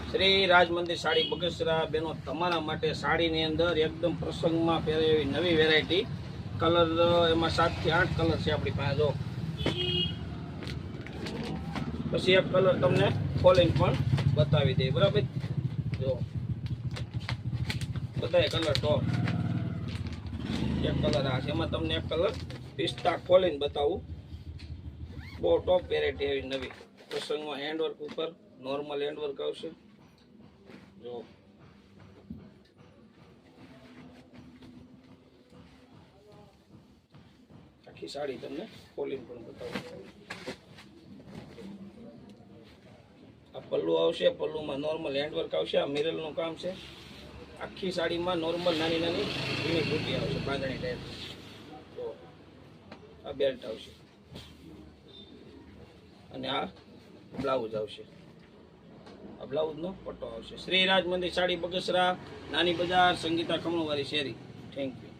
શ્રી રાજ મંદિર સાડી બગસરા બેનો તમારા માટે સાડીની અંદર એકદમ પ્રસંગમાં પહેરે એવી નવી વેરાયટી કલર એમાં 7 થી 8 કલર છે આપણી પાસે જો પછી એક કલર તમને ખોલીને પણ બતાવી દે બરાબર જો બધાય કલર ટોપ એક કલર આ છે એમાં તમને એક કલર પિસ્તા ખોલીને બતાવું બહુ ટોપ વેરાયટી એવી નવી પ્રસંગમાં હેન્ડવર્ક ઉપર નોર્મલ હેન્ડવર્ક આવશે જો આખી સાડી તમને ખોલીને પણ બતાવું આ પલ્લુ આવશે પલ્લુમાં નોર્મલ હેન્ડવર્ક આવશે આ મિરરનું કામ છે આખી સાડીમાં નોર્મલ નાની નાની ઝીણી બુટી આવશે બાંધણી ટાઈપ તો આ બેલ્ટ આવશે અને આ બ્લાઉઝ આવશે આ બ્લાઉઝનો પટ્ટો આવશે શ્રી રાજ મંદિર સાડી બગસરા નાની બજાર સંગીતા કમળવાળી શેરી થેન્ક યુ